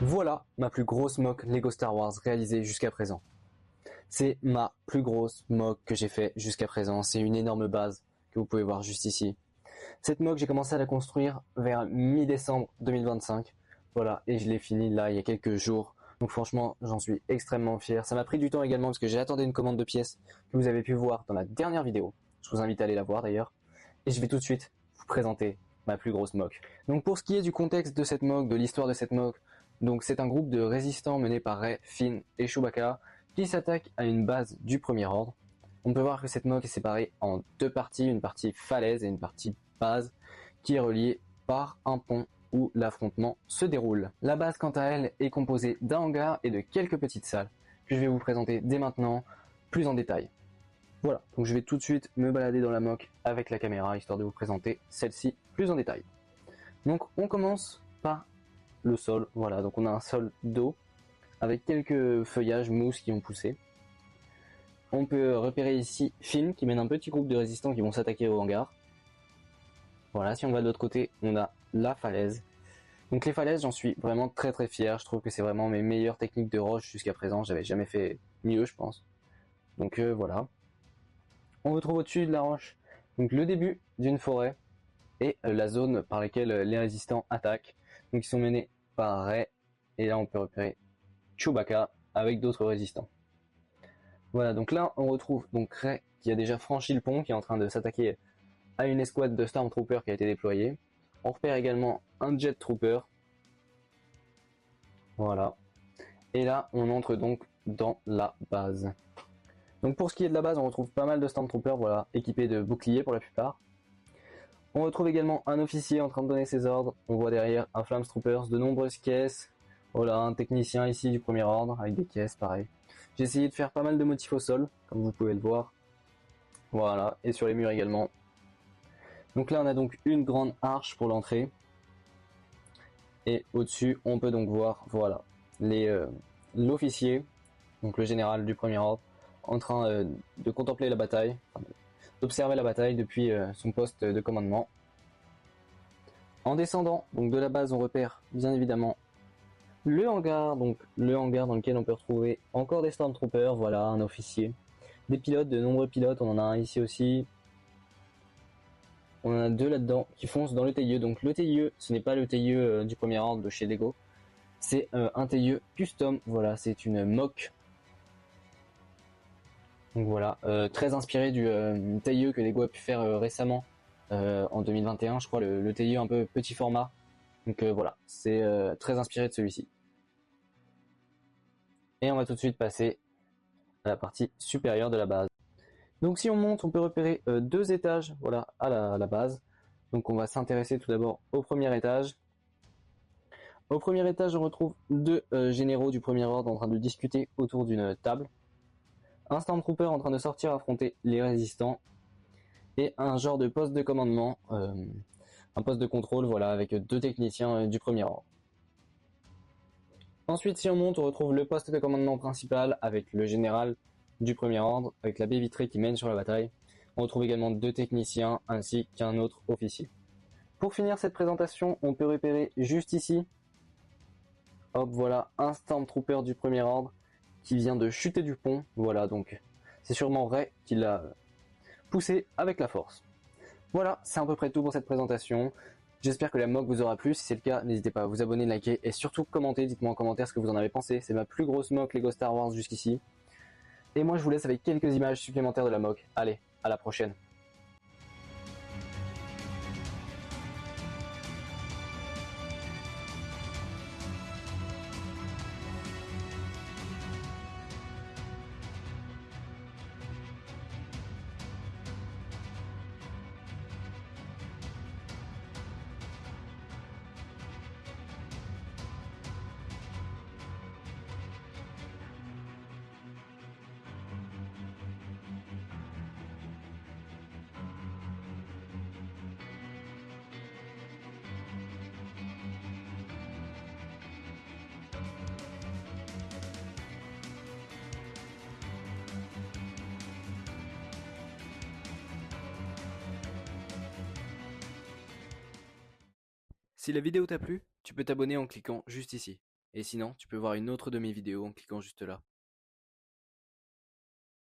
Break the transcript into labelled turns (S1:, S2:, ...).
S1: Voilà ma plus grosse mock Lego Star Wars réalisée jusqu'à présent. C'est ma plus grosse mock que j'ai fait jusqu'à présent. C'est une énorme base que vous pouvez voir juste ici. Cette mock, j'ai commencé à la construire vers mi-décembre 2025. Voilà, et je l'ai fini là il y a quelques jours. Donc franchement, j'en suis extrêmement fier. Ça m'a pris du temps également parce que j'ai attendu une commande de pièces que vous avez pu voir dans la dernière vidéo. Je vous invite à aller la voir d'ailleurs. Et je vais tout de suite vous présenter ma plus grosse mock. Donc pour ce qui est du contexte de cette mock, de l'histoire de cette mock, donc c'est un groupe de résistants mené par Rey, Finn et Chewbacca qui s'attaque à une base du Premier Ordre. On peut voir que cette mock est séparée en deux parties, une partie falaise et une partie base qui est reliée par un pont où l'affrontement se déroule. La base quant à elle est composée d'un hangar et de quelques petites salles que je vais vous présenter dès maintenant plus en détail. Voilà, donc je vais tout de suite me balader dans la mock avec la caméra histoire de vous présenter celle-ci plus en détail. Donc on commence par le sol, voilà, donc on a un sol d'eau avec quelques feuillages mousses qui ont poussé. On peut repérer ici Finn qui mène un petit groupe de résistants qui vont s'attaquer au hangar. Voilà, si on va de l'autre côté, on a la falaise. Donc les falaises, j'en suis vraiment très fier, je trouve que c'est vraiment mes meilleures techniques de roche jusqu'à présent, j'avais jamais fait mieux je pense. Donc voilà. On retrouve au-dessus de la roche donc le début d'une forêt et la zone par laquelle les résistants attaquent. Donc ils sont menés par Rey et là on peut repérer Chewbacca avec d'autres résistants. Voilà, donc là on retrouve donc Rey qui a déjà franchi le pont, qui est en train de s'attaquer à une escouade de Stormtroopers qui a été déployée. On repère également un Jet Trooper. Voilà. Et là on entre donc dans la base. Donc pour ce qui est de la base, on retrouve pas mal de Stormtroopers, voilà, équipés de boucliers pour la plupart. On retrouve également un officier en train de donner ses ordres. On voit derrière un Flamestroopers, de nombreuses caisses. Voilà, un technicien ici du premier ordre avec des caisses, pareil. J'ai essayé de faire pas mal de motifs au sol, comme vous pouvez le voir. Voilà, et sur les murs également. Donc là, on a donc une grande arche pour l'entrée. Et au-dessus, on peut donc voir, voilà, l'officier, donc le général du premier ordre, en train de contempler la bataille, d'observer la bataille depuis son poste de commandement. En descendant donc de la base, on repère bien évidemment le hangar, donc le hangar dans lequel on peut retrouver encore des Stormtroopers, voilà, un officier, des pilotes, de nombreux pilotes, on en a un ici aussi. On en a deux là-dedans qui foncent dans le TIE. Donc le TIE, ce n'est pas le TIE du premier ordre de chez Lego, c'est un TIE custom, voilà, c'est une mock. Donc voilà, très inspiré du TIE que Lego a pu faire récemment en 2021, je crois, le TIE un peu petit format. Donc voilà, c'est très inspiré de celui-ci. Et on va tout de suite passer à la partie supérieure de la base. Donc si on monte, on peut repérer deux étages, voilà, à la base. Donc on va s'intéresser tout d'abord au premier étage. Au premier étage, on retrouve deux généraux du premier ordre en train de discuter autour d'une table. Un Stormtrooper en train de sortir affronter les résistants. Et un genre de poste de commandement, un poste de contrôle, voilà, avec deux techniciens du premier ordre. Ensuite, si on monte, on retrouve le poste de commandement principal avec le général du premier ordre, avec la baie vitrée qui mène sur la bataille. On retrouve également deux techniciens ainsi qu'un autre officier. Pour finir cette présentation, on peut repérer juste ici, hop, voilà, un Stormtrooper du premier ordre qui vient de chuter du pont. Voilà, donc c'est sûrement Rey qui l'a poussé avec la force. Voilà, c'est à peu près tout pour cette présentation. J'espère que la mock vous aura plu. Si c'est le cas, n'hésitez pas à vous abonner, liker et surtout commenter. Dites-moi en commentaire ce que vous en avez pensé. C'est ma plus grosse mock Lego Star Wars jusqu'ici. Et moi, je vous laisse avec quelques images supplémentaires de la mock. Allez, à la prochaine. Si la vidéo t'a plu, tu peux t'abonner en cliquant juste ici. Et sinon, tu peux voir une autre de mes vidéos en cliquant juste là.